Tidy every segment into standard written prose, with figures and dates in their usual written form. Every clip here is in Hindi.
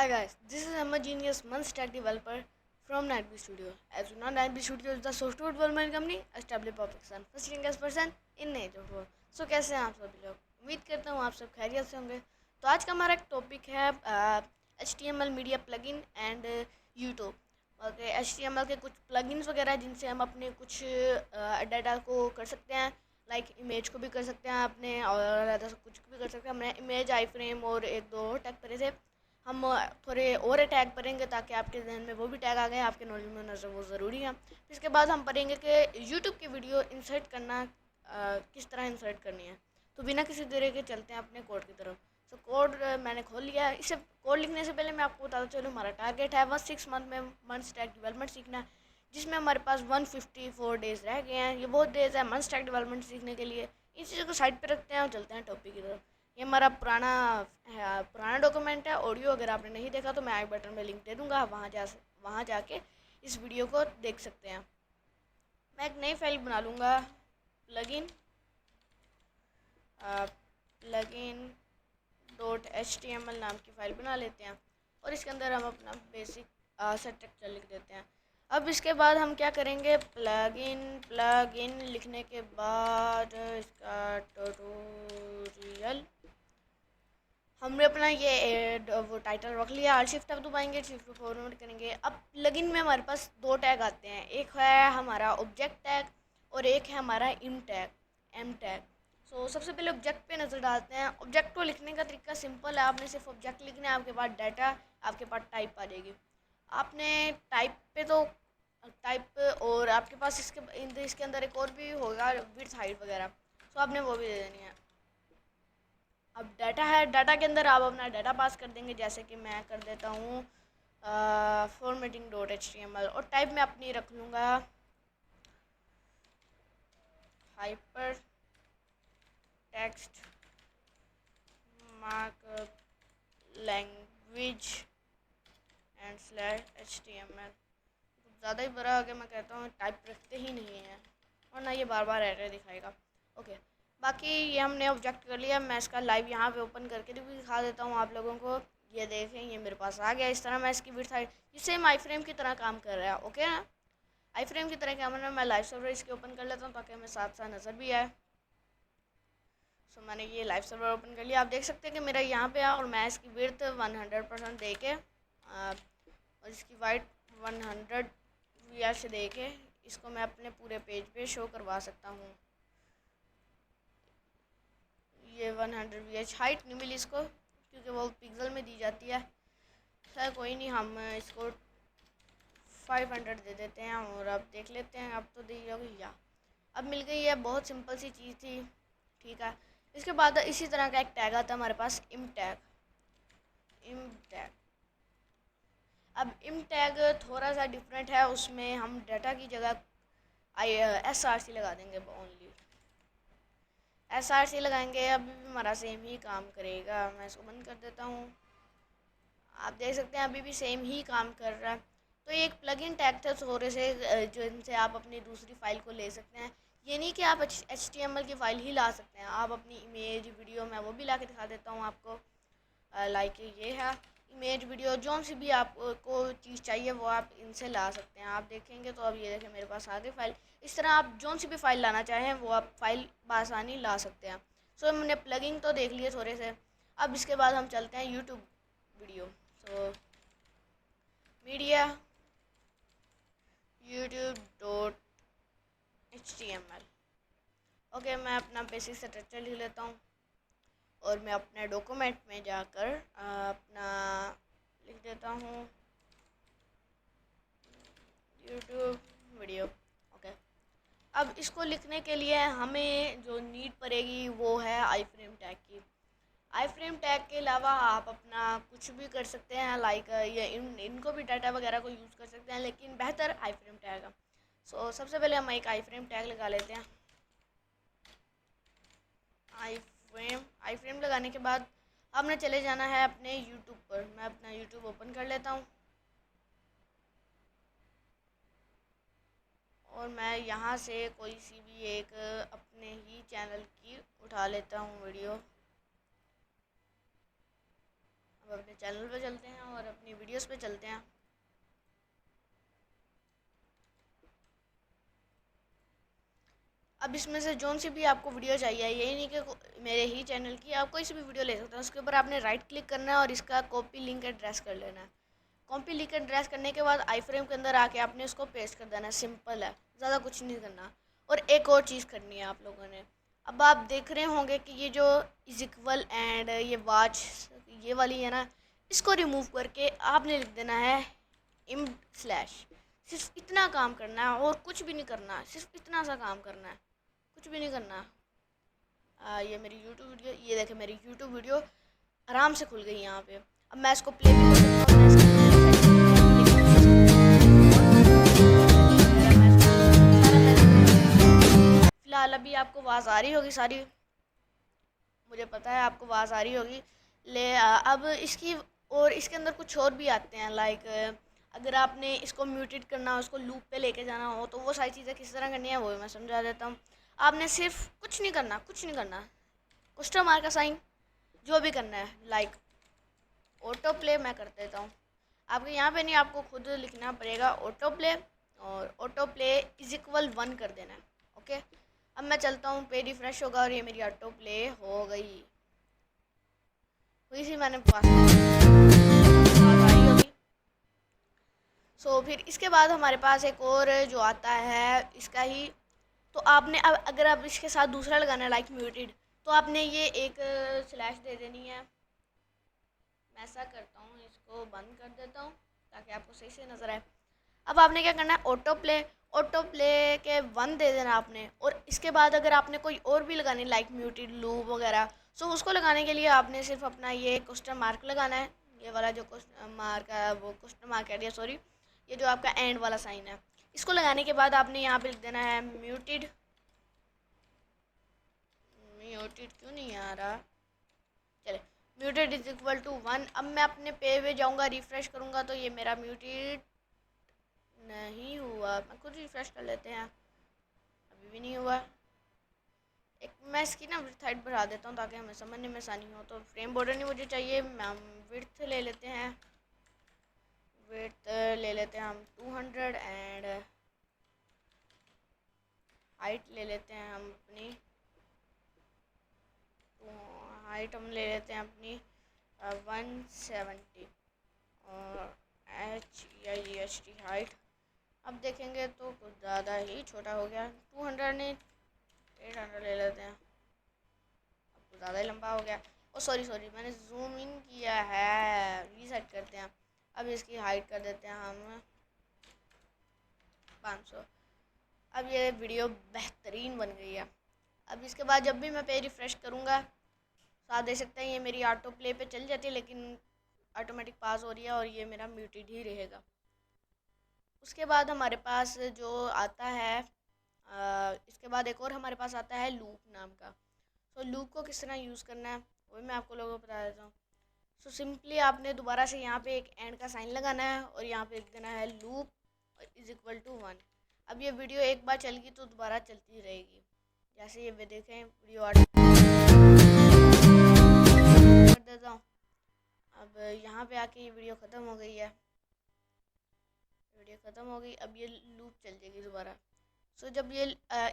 Hi guys, this is Ahmad Genius, Month Stack developer from Nightbee Studio. As you know, Nightbee Studio is the software development company established by Pakistan, first youngest person in native world. So कैसे हैं आप सभी लोग? उम्मीद करता हूँ आप सब खैरियत से होंगे। तो आज का हमारा एक टॉपिक है HTML media plugin and YouTube. Okay, HTML के कुछ प्लगइन्स वगैरह जिनसे हम अपने कुछ डाटा को कर सकते हैं, लाइक इमेज को भी कर सकते हैं अपने, और ऐसा कुछ भी कर सकते हैं। हमने इमेज, आई फ्रेम और एक दो और टैग करे थे। हम थोड़े और टैग पढ़ेंगे ताकि आपके जहन में वो भी टैग आ गए, आपके नॉलेज में नजर, वो ज़रूरी है। इसके बाद हम पढ़ेंगे कि यूट्यूब की वीडियो इंसर्ट करना किस तरह इंसर्ट करनी है। तो बिना किसी देरी के चलते हैं अपने कोड की तरफ। सो कोड मैंने खोल लिया है। इसे कोड लिखने से पहले मैं आपको बताता चलूँ, हमारा टारगेट है बस 6 मंथ में मंथ स्टैक डेवलपमेंट सीखना है, जिसमें हमारे पास 154 डेज़ रह गए हैं। ये बहुत डेज़ है मंथ स्टैक डेवलपमेंट सीखने के लिए। इन चीज़ों को साइड पर रखते हैं और चलते हैं टॉपिक की तरफ। ये हमारा पुराना डॉक्यूमेंट है ऑडियो। अगर आपने नहीं देखा तो मैं आई बटन में लिंक दे दूँगा, वहाँ जाके इस वीडियो को देख सकते हैं। मैं एक नई फाइल बना लूँगा, प्लगइन प्लगइन .html नाम की फ़ाइल बना लेते हैं और इसके अंदर हम अपना बेसिक स्ट्रक्चर लिख देते हैं। अब इसके बाद हम क्या करेंगे, प्लगइन लिखने के बाद इसका ट्यूटोरियल, हमने अपना ये वो टाइटल रख लिया। आर शिफ्ट अब दबाएंगे, शिफ्ट फॉरवर्ड करेंगे। अब प्लगइन में हमारे पास दो टैग आते हैं, एक है हमारा ऑब्जेक्ट टैग और एक है हमारा इम टैग। सो सबसे पहले ऑब्जेक्ट पे नज़र डालते हैं। ऑब्जेक्ट को लिखने का तरीका सिंपल है, आपने सिर्फ ऑब्जेक्ट लिखना है, आपके पास डाटा, आपके पास टाइप आ जाएगी। आपने टाइप पे तो टाइप, और आपके पास इसके अंदर एक और भी होगा, विड्थ हाइट वगैरह, तो आपने वो भी दे देनी है। अब डाटा है, डाटा के अंदर आप अपना डाटा पास कर देंगे, जैसे कि मैं कर देता हूँ formatting.html, और टाइप में अपनी रख लूँगा hyper text markup language and /html। ज़्यादा ही बड़ा हो गया, मैं कहता हूँ टाइप रखते ही नहीं है वरना ये बार बार एरर दिखाएगा। ओके, बाकी ये हमने ऑब्जेक्ट कर लिया। मैं इसका लाइव यहाँ पे ओपन करके भी दिखा देता हूँ आप लोगों को। ये देखें, ये मेरे पास आ गया। इस तरह मैं इसकी विड्थ हाइट, ये सेम आई फ्रेम की तरह काम कर रहा है। ओके ना, आई फ्रेम की तरह काम है। मैं लाइव सर्वर इसके ओपन कर लेता हूँ ताकि हमें साथ साथ नज़र भी आए। सो मैंने ये लाइव सर्वर ओपन कर लिया। आप देख सकते हैं कि मेरा यहाँ पे आ, और मैं इसकी विड्थ 100% दे के और इसकी वाइट 100 वी से दे के इसको मैं अपने पूरे पेज पे शो करवा सकता हूँ। ये 100 वी हाइट नहीं मिली इसको क्योंकि वो पिक्सल में दी जाती है। खैर कोई नहीं, हम इसको 500 दे देते हैं और अब देख लेते हैं। अब तो दी होगी, या अब मिल गई है। बहुत सिंपल सी चीज़ थी, ठीक है। इसके बाद इसी तरह का एक टैग आता है हमारे पास, इम टैग। अब इम टैग थोड़ा सा डिफरेंट है, उसमें हम डाटा की जगह SRC लगा देंगे। ओनली SRC लगाएंगे, अभी भी हमारा सेम ही काम करेगा। मैं इसको बंद कर देता हूँ। आप देख सकते हैं अभी भी सेम ही काम कर रहा है। तो ये एक प्लगइन टैग था थोड़े से, जो इनसे आप अपनी दूसरी फ़ाइल को ले सकते हैं। ये नहीं कि आप HTML की फ़ाइल ही ला सकते हैं, आप अपनी इमेज, वीडियो, मैं वो भी ला के दिखा देता हूँ आपको। लाइक ये है इमेज, वीडियो, जो सी भी आपको चीज़ चाहिए वो आप इनसे ला सकते हैं। आप देखेंगे तो अब ये देखें मेरे पास आ गई फ़ाइल। इस तरह आप जो सी भी फ़ाइल लाना चाहें वो आप फ़ाइल बआसानी ला सकते हैं। सो हमने प्लगइन तो देख लिए थोड़े से। अब इसके बाद हम चलते हैं यूट्यूब वीडियो। सो मीडिया youtube.html। ओके, मैं अपना बेसिक स्ट्रक्चर लिख लेता हूँ और मैं अपने डॉक्यूमेंट में जाकर अपना लिख देता हूँ यूट्यूब वीडियो। ओके, अब इसको लिखने के लिए हमें जो नीड पड़ेगी वो है आई फ्रेम टैग की। आई फ्रेम टैग के अलावा आप अपना कुछ भी कर सकते हैं, लाइक ये इनको भी डाटा वगैरह को यूज़ कर सकते हैं, लेकिन बेहतर आई फ्रेम टैग है। सो सबसे पहले हम एक आई फ्रेम टैग लगा लेते हैं। आई फ्रेम लगाने के बाद आपने चले जाना है अपने यूट्यूब पर। मैं अपना यूट्यूब ओपन कर लेता हूँ और मैं यहाँ से कोई सी भी एक अपने ही चैनल की उठा लेता हूँ वीडियो। अब अपने चैनल पे चलते हैं और अपनी वीडियोस पे चलते हैं। अब इसमें से जोन सी भी आपको वीडियो चाहिए, यही नहीं कि मेरे ही चैनल की, आप कोई सी भी वीडियो ले सकते हैं। उसके ऊपर आपने राइट क्लिक करना है और इसका कॉपी लिंक एड्रेस कर लेना है। कॉपी लिंक एड्रेस करने के बाद आई फ्रेम के अंदर आके आपने उसको पेस्ट कर देना है। सिंपल है, ज़्यादा कुछ नहीं करना। और एक और चीज़ करनी है आप लोगों ने। अब आप देख रहे होंगे कि ये जो इज इक्वल एंड ये वाच ये वाली है ना, इसको रिमूव करके आपने लिख देना है इम स्लैश। सिर्फ इतना काम करना है और कुछ भी नहीं करना, सिर्फ इतना सा काम करना है, कुछ भी नहीं करना। ये मेरी यूट्यूब वीडियो, ये देखें मेरी यूट्यूब वीडियो आराम से खुल गई यहाँ पे। अब मैं इसको प्ले भी कर सकता हूँ, मैं फिलहाल अभी आपको आवाज़ आ रही होगी सारी, मुझे पता है आपको आवाज़ आ रही होगी। अब इसकी और इसके अंदर कुछ और भी आते हैं, लाइक अगर आपने इसको म्यूटेट करना हो, उसको लूप पे लेके जाना हो, तो वो सारी चीज़ें किस तरह करनी है वो मैं समझा देता हूँ। आपने सिर्फ कुछ नहीं करना, कुछ नहीं करना, क्वेश्चन मार्क का साइन जो भी करना है, लाइक ऑटो प्ले मैं कर देता हूँ। आपके यहाँ पे नहीं, आपको खुद लिखना पड़ेगा ऑटो प्ले, और ऑटो प्ले इज इक्वल 1 कर देना है। ओके, अब मैं चलता हूँ, पे रिफ्रेश होगा और ये मेरी ऑटो प्ले हो गई, हुई सी मैंने पास आई होगी। सो फिर इसके बाद हमारे पास एक और जो आता है इसका ही, तो आपने अब अगर आप इसके साथ दूसरा लगाना है लाइक म्यूटेड, तो आपने ये एक स्लैश दे देनी है। मैं ऐसा करता हूँ, इसको बंद कर देता हूँ ताकि आपको सही से नज़र आए। अब आपने क्या करना है, ऑटो प्ले के 1 दे देना आपने। और इसके बाद अगर आपने कोई और भी लगानी लाइक म्यूटेड लूप वगैरह, सो उसको लगाने के लिए आपने सिर्फ अपना ये क्वेश्चन मार्क लगाना है। ये वाला जो क्वेश्चन मार्क है वो क्वेश्चन मार्क है, सॉरी, ये जो आपका एंड वाला साइन है, इसको लगाने के बाद आपने यहाँ पे लिख देना है म्यूटेड। म्यूटेड क्यों नहीं आ रहा, चले, म्यूटेड इज इक्वल टू 1। अब मैं अपने पे पे जाऊँगा, रिफ्रेश करूँगा तो ये मेरा म्यूटेड नहीं हुआ। मैं खुद रिफ्रेश कर लेते हैं, अभी भी नहीं हुआ। एक मैं इसकी ना विड्थ हाइट बढ़ा देता हूँ ताकि हमें समझने में आसानी हो। तो फ्रेम बॉर्डर नहीं मुझे चाहिए, हम विड्थ ले लेते हैं, विड्थ ले लेते हैं हम 200 एंड हाइट ले लेते हैं हम अपनी, हाइट हम ले लेते हैं अपनी 170 और HEHT हाइट। अब देखेंगे तो कुछ ज़्यादा ही छोटा हो गया, 200 नहीं 800 ले लेते हैं, अब तो ज़्यादा ही लंबा हो गया। ओ सॉरी सॉरी, मैंने जूम इन किया है, रीसेट करते हैं। अब इसकी हाइट कर देते हैं हम 500। अब ये वीडियो बेहतरीन बन गई है। अब इसके बाद जब भी मैं पे रिफ़्रेश करूँगा, साथ दे सकते हैं ये मेरी ऑटो प्ले पे चल जाती है, लेकिन ऑटोमेटिक पास हो रही है और ये मेरा म्यूटेड ही रहेगा। उसके बाद हमारे पास जो आता है इसके बाद एक और हमारे पास आता है लूप नाम का। तो लूप को किस तरह यूज़ करना है वो मैं आपको लोगों को बता देता हूँ। सो सिंपली आपने दोबारा से यहाँ पे एक एंड का साइन लगाना है और यहाँ पे लिख देना है लूप इज इक्वल टू 1। अब ये वीडियो एक बार चल गई तो दोबारा चलती रहेगी। जैसे ये देखें वीडियो कर देता हूँ। अब यहाँ पे आके ये वीडियो ख़त्म हो गई है, वीडियो ख़त्म हो गई। अब ये लूप चल जाएगी दोबारा। सो जब ये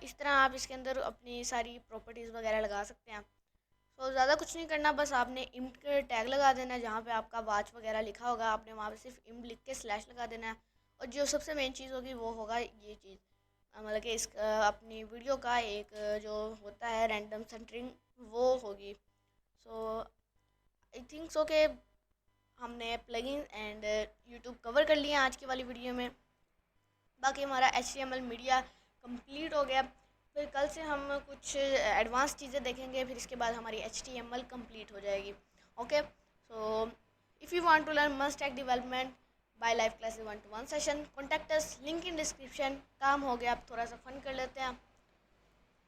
इस तरह आप इसके अंदर अपनी सारी प्रॉपर्टीज़ वगैरह लगा सकते हैं। सो ज़्यादा कुछ नहीं करना, बस आपने इम्प टैग लगा देना है, जहाँ पे आपका वाच वगैरह लिखा होगा आपने वहाँ पे सिर्फ इम्प लिख के स्लैश लगा देना है। और जो सबसे मेन चीज़ होगी वो होगा ये चीज़, मतलब कि इस अपनी वीडियो का एक जो होता है रैंडम सेंटरिंग वो होगी। सो आई थिंक सो के हमने प्लगइन एंड यूट्यूब कवर कर लिया आज की वाली वीडियो में। बाकी हमारा HTML मीडिया कंप्लीट हो गया। फिर कल से हम कुछ एडवांस चीज़ें देखेंगे, फिर इसके बाद हमारी HTML कंप्लीट हो जाएगी। Okay, so if you want to learn must take development by live classes 1-to-1 session, contact us, link in description. काम हो गया, अब थोड़ा सा फन कर लेते हैं।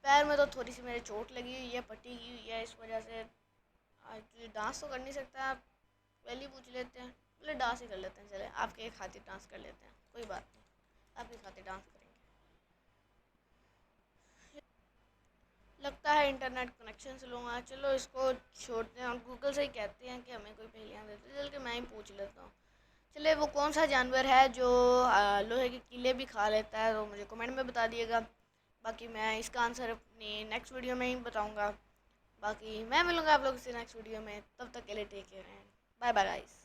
पैर में तो थोड़ी सी मेरे चोट लगी हुई है, पट्टी की हुई है, इस वजह से आज डांस तो कर नहीं सकता। पहले ही पूछ लेते हैं, बोले डांस ही कर लेते हैं, चले आपके खातिर डांस कर लेते हैं, कोई बात नहीं, आपके खातिर डांस करेंगे। लगता है इंटरनेट कनेक्शन से लूँगा। चलो इसको छोड़ते हैं और गूगल से ही कहते हैं कि हमें कोई पहेलियाँ देते, चल के मैं ही पूछ लेता हूँ। चलिए, वो कौन सा जानवर है जो लोहे के किले भी खा लेता है, तो मुझे कमेंट में बता दिएगा। बाकी मैं इसका आंसर अपनी नेक्स्ट वीडियो में ही बताऊँगा। बाकी मैं मिलूँगा आप लोगों से नेक्स्ट वीडियो में, तब तक के लिए take care and bye bye guys.